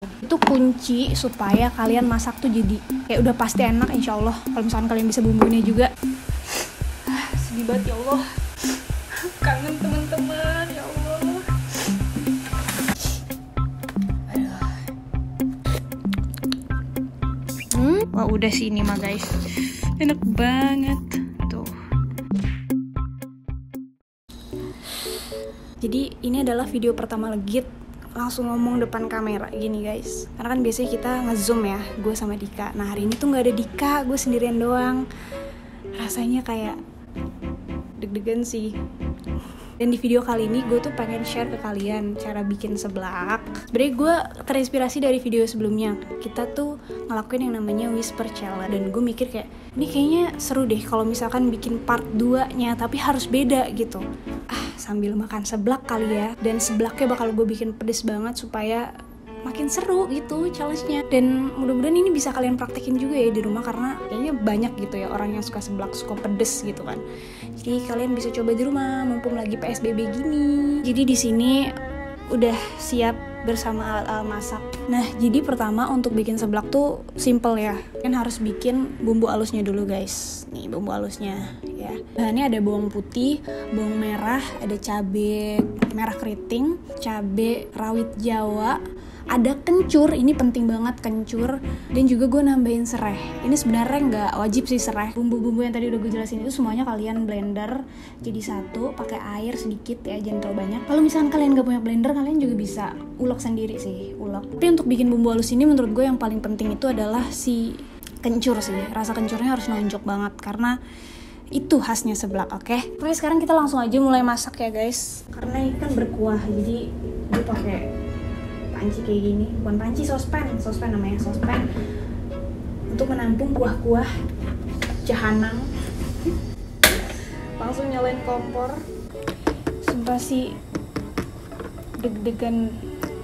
Itu kunci supaya kalian masak tuh jadi kayak udah pasti enak insya Allah. Kalau misalkan kalian bisa bumbunya juga. Sedih banget ya Allah. Kangen teman-teman ya Allah. Wah udah sih ini mah guys. Enak banget tuh. Jadi ini adalah video pertama legit langsung ngomong depan kamera gini guys. Karena kan biasanya kita nge-zoom ya, gue sama Dika. Nah hari ini tuh gak ada Dika, gue sendirian doang. Rasanya kayak deg-degan sih. Dan di video kali ini gue tuh pengen share ke kalian cara bikin seblak. Sebenernya gue terinspirasi dari video sebelumnya. Kita tuh ngelakuin yang namanya Whisper Challenge. Dan gue mikir kayak, ini kayaknya seru deh kalau misalkan bikin part 2-nya, tapi harus beda gitu. Sambil makan seblak kali ya. Dan seblaknya bakal gue bikin pedes banget supaya makin seru gitu challenge-nya. Dan mudah-mudahan ini bisa kalian praktekin juga ya di rumah, karena kayaknya banyak gitu ya orang yang suka seblak, suka pedes gitu kan. Jadi kalian bisa coba di rumah mumpung lagi PSBB gini. Jadi di sini udah siap bersama alat-alat masak. Nah, jadi pertama untuk bikin seblak tuh simple ya. Kan harus bikin bumbu halusnya dulu guys. Nih bumbu halusnya ya. Bahannya ada bawang putih, bawang merah, ada cabai merah keriting, cabai rawit Jawa, ada kencur, ini penting banget kencur, dan juga gue nambahin serai. Ini sebenarnya nggak wajib sih serai. Bumbu-bumbu yang tadi udah gue jelasin itu semuanya kalian blender jadi satu, pakai air sedikit ya, jangan terlalu banyak. Kalau misalkan kalian nggak punya blender, kalian juga bisa ulek sendiri sih, ulek. Tapi untuk bikin bumbu halus ini menurut gue yang paling penting itu adalah si kencur sih. Rasa kencurnya harus nonjok banget karena itu khasnya seblak, oke? Oke, sekarang kita langsung aja mulai masak ya guys. Karena ini kan berkuah, jadi gue pakai panci kayak gini, bukan panci, sospen namanya, sospen untuk menampung kuah-kuah jahanam. Langsung nyalain kompor. Sumpah sih deg-degan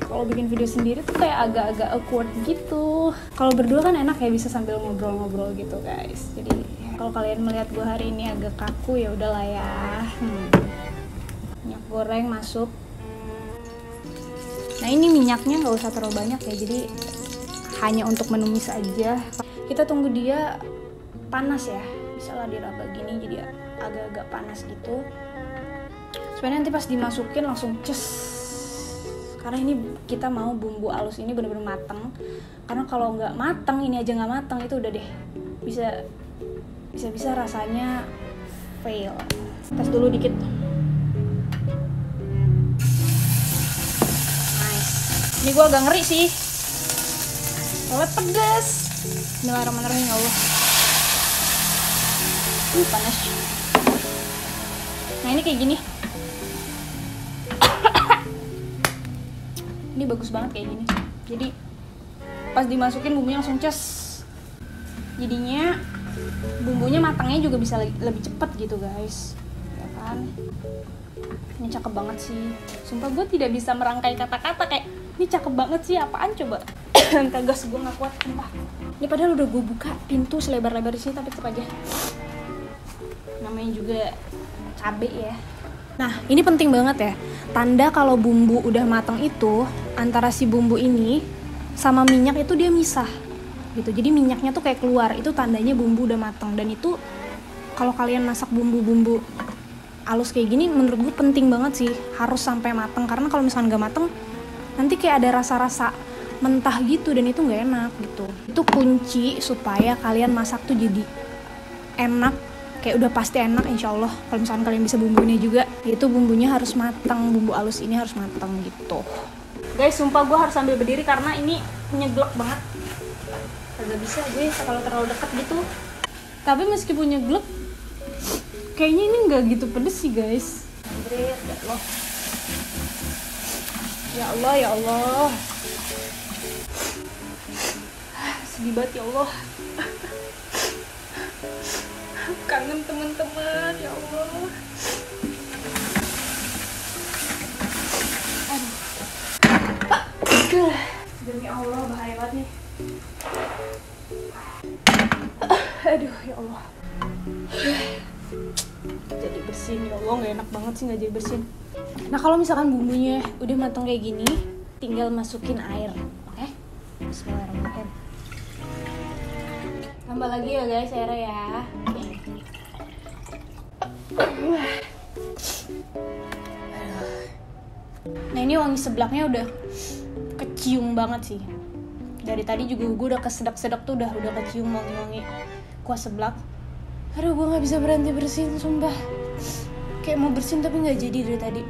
kalau bikin video sendiri tuh kayak agak-agak awkward gitu. Kalau berdua kan enak ya, bisa sambil ngobrol-ngobrol gitu guys. Jadi kalau kalian melihat gue hari ini agak kaku ya udahlah ya. Minyak goreng masuk. Nah ini minyaknya nggak usah terlalu banyak ya, jadi hanya untuk menumis aja. Kita tunggu dia panas ya, misalnya diraba gini jadi agak-agak panas gitu. Sebenarnya nanti pas dimasukin langsung ces. Karena ini kita mau bumbu halus ini bener-bener mateng. Karena kalau nggak mateng, ini aja nggak mateng itu udah deh bisa rasanya fail. Tes dulu dikit. Ini gue agak ngeri sih, soalnya pedas. Bismillahirrahmanirrahim ya Allah. Panas. Nah ini kayak gini. Ini bagus banget kayak gini. Jadi pas dimasukin bumbunya langsung ces. Jadinya bumbunya matangnya juga bisa lebih cepet gitu guys. Ya kan? Ini cakep banget sih. Sumpah gue tidak bisa merangkai kata-kata kayak ini cakep banget sih, apaan coba? Kagak, gue gak kuat, sumpah. Ini padahal udah gue buka pintu selebar-lebar di sini, tapi tetap aja. Namanya juga cabai ya. Nah, ini penting banget ya. Tanda kalau bumbu udah matang itu, antara si bumbu ini sama minyak itu dia misah. Gitu. Jadi minyaknya tuh kayak keluar, itu tandanya bumbu udah matang. Dan itu kalau kalian masak bumbu-bumbu halus kayak gini, menurut gue penting banget sih, harus sampai matang. Karena kalau misalnya nggak matang, nanti kayak ada rasa-rasa mentah gitu, dan itu nggak enak gitu. Itu kunci supaya kalian masak tuh jadi enak, kayak udah pasti enak insya Allah. Kalau misalkan kalian bisa bumbunya juga, itu bumbunya harus matang, bumbu halus ini harus matang gitu. Guys, sumpah gue harus sambil berdiri karena ini nyeglek banget. Kagak bisa gue kalau terlalu dekat gitu. Tapi meskipun nyeglek, kayaknya ini nggak gitu pedes sih guys. Ya Allah, ya Allah. Sedih banget ya Allah. Kangen teman-teman, ya Allah. Aduh. Demi Allah, bahaya banget nih. Aduh, ya Allah. Jadi bersin, ya Allah, nggak enak banget sih nggak jadi bersin. Nah kalau misalkan bumbunya udah matang kayak gini, tinggal masukin air, oke? tambah lagi ya guys airnya ya. Nah ini wangi seblaknya udah kecium banget sih. Dari tadi juga gue udah kesedak-sedak tuh udah kecium wangi-wangi kuah seblak. Aduh gue nggak bisa berhenti bersihin sumpah. Kayak mau bersihin tapi nggak jadi dari tadi.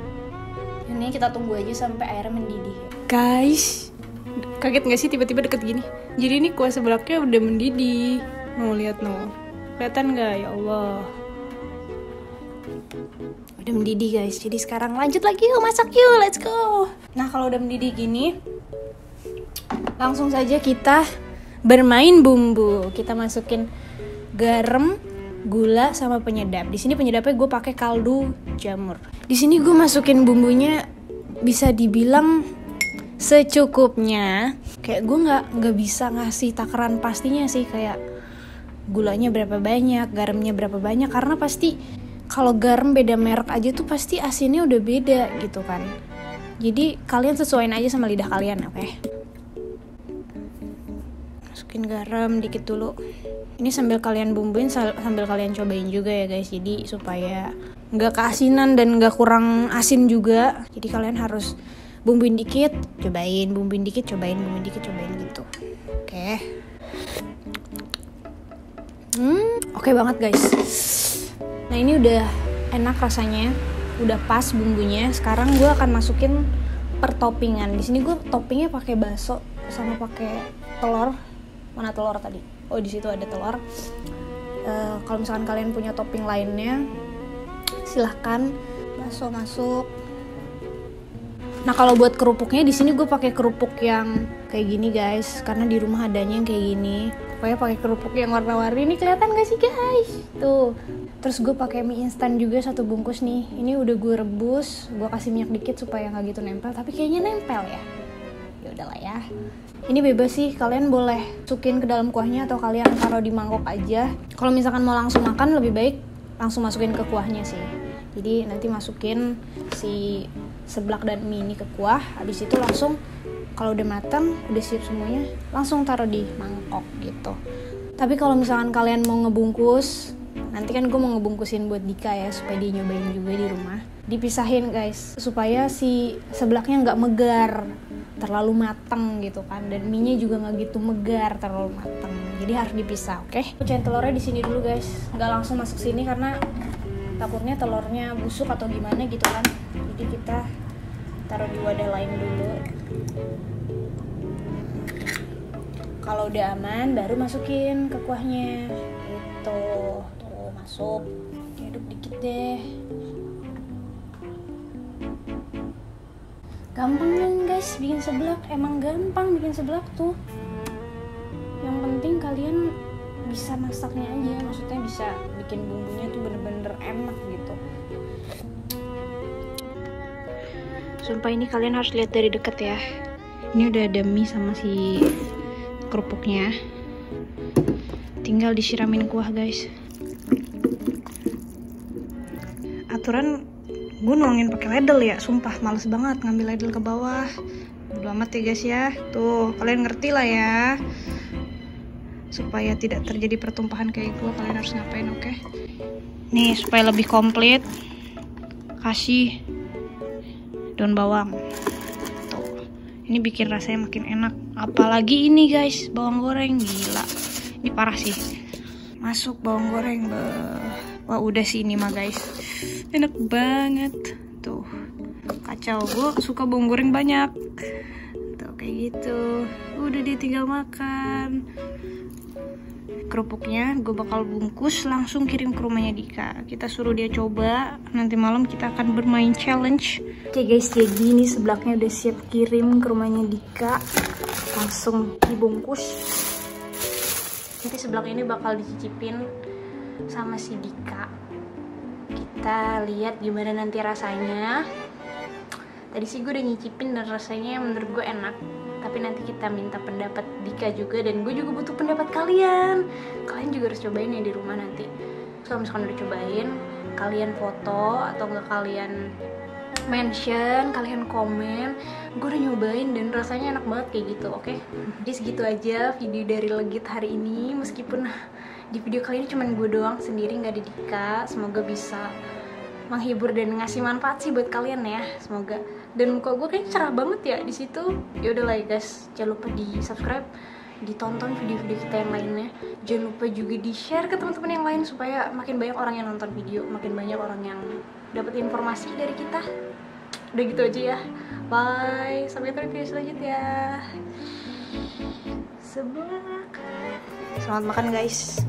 Ini kita tunggu aja sampai airnya mendidih. Guys, kaget nggak sih tiba-tiba deket gini? Jadi ini kuah seblaknya udah mendidih. Mau lihat no, kelihatan nggak ya Allah? Udah mendidih guys. Jadi sekarang lanjut lagi yuk masak yuk, let's go. Nah kalau udah mendidih gini, langsung saja kita bermain bumbu. Kita masukin garam, gula sama penyedap. Di sini penyedapnya gue pakai kaldu jamur. Di sini gue masukin bumbunya bisa dibilang secukupnya. Kayak gue nggak bisa ngasih takaran pastinya sih, kayak gulanya berapa banyak, garamnya berapa banyak, karena pasti kalau garam beda merek aja tuh pasti asinnya udah beda gitu kan. Jadi kalian sesuaiin aja sama lidah kalian, oke? Masukin garam dikit dulu. Ini sambil kalian bumbuin, sambil kalian cobain juga ya guys. Jadi supaya nggak keasinan dan nggak kurang asin juga. Jadi kalian harus bumbuin dikit, cobain, bumbuin dikit, cobain, bumbuin dikit, cobain gitu. Oke. Oke banget guys. Nah ini udah enak rasanya, udah pas bumbunya. Sekarang gue akan masukin pertoppingan. Di sini gue toppingnya pakai bakso sama pakai telur. Mana telur tadi? Oh di situ ada telur. Kalau misalkan kalian punya topping lainnya, silahkan. Bakso masuk. Nah kalau buat kerupuknya di sini gue pakai kerupuk yang kayak gini guys, karena di rumah adanya yang kayak gini. Pokoknya pakai kerupuk yang warna-warni. Ini kelihatan gak sih guys? Tuh. Terus gue pakai mie instan juga 1 bungkus nih. Ini udah gue rebus, gue kasih minyak dikit supaya nggak gitu nempel. Tapi kayaknya nempel ya. Ya udahlah ya. Ini bebas sih, kalian boleh masukin ke dalam kuahnya atau kalian taruh di mangkok aja. Kalau misalkan mau langsung makan lebih baik langsung masukin ke kuahnya sih. Jadi nanti masukin si seblak dan mie ini ke kuah. Habis itu langsung kalau udah matang, udah siap semuanya, langsung taruh di mangkok gitu. Tapi kalau misalkan kalian mau ngebungkus, nanti kan gue mau ngebungkusin buat Dika ya, supaya dia nyobain juga di rumah. Dipisahin guys, supaya si seblaknya nggak megar, terlalu matang gitu kan. Dan mie-nya juga nggak gitu megar, terlalu matang. Jadi harus dipisah, oke? Pecahin telurnya di sini dulu guys, nggak langsung masuk sini karena takutnya telurnya busuk atau gimana gitu kan. Jadi kita taruh di wadah lain dulu. Kalau udah aman baru masukin ke kuahnya gitu. Tuh masuk, aduk dikit deh. Gampang kan guys bikin seblak, emang gampang bikin seblak tuh. Yang penting kalian bisa masaknya aja, maksudnya bisa bikin bumbunya tuh bener-bener enak gitu. Sumpah ini kalian harus lihat dari deket ya. Ini udah ada mie sama si kerupuknya. Tinggal disiramin kuah guys. Aturan gue nuangin pakai ladle ya, sumpah males banget ngambil ladle ke bawah. Bodo amat ya guys ya. Tuh kalian ngerti lah ya. Supaya tidak terjadi pertumpahan kayak gue, kalian harus ngapain, oke? Nih supaya lebih komplit, kasih daun bawang. Tuh, ini bikin rasanya makin enak. Apalagi ini guys, bawang goreng, gila. Ini parah sih. Masuk bawang goreng, wah udah sih ini mah guys. Enak banget. Tuh, kacau. Gue suka bawang goreng banyak. Tuh kayak gitu. Udah dia tinggal makan. Kerupuknya gue bakal bungkus langsung kirim ke rumahnya Dika. Kita suruh dia coba. Nanti malam kita akan bermain challenge. Oke guys, jadi ini seblaknya udah siap kirim ke rumahnya Dika. Langsung dibungkus. Jadi seblak ini bakal dicicipin sama si Dika. Kita lihat gimana nanti rasanya. Tadi sih gue udah nyicipin dan rasanya menurut gue enak. Tapi nanti kita minta pendapat Dika juga, dan gue juga butuh pendapat kalian. Kalian juga harus cobain ya di rumah nanti. Kalau misalkan udah cobain, kalian foto atau enggak kalian mention, kalian komen. Gue udah nyobain dan rasanya enak banget kayak gitu, oke? Jadi segitu aja video dari Legit hari ini. Meskipun di video kali ini cuman gue doang sendiri, nggak ada Dika. Semoga bisa menghibur dan ngasih manfaat sih buat kalian ya, semoga. Dan muka gue kayaknya cerah banget ya di situ. Ya udah lah ya guys, jangan lupa di subscribe, ditonton video-video kita yang lainnya. Jangan lupa juga di share ke teman-teman yang lain supaya makin banyak orang yang nonton video, makin banyak orang yang dapat informasi dari kita. Udah gitu aja ya, bye, sampai ketemu di video selanjutnya. Semangat makan guys.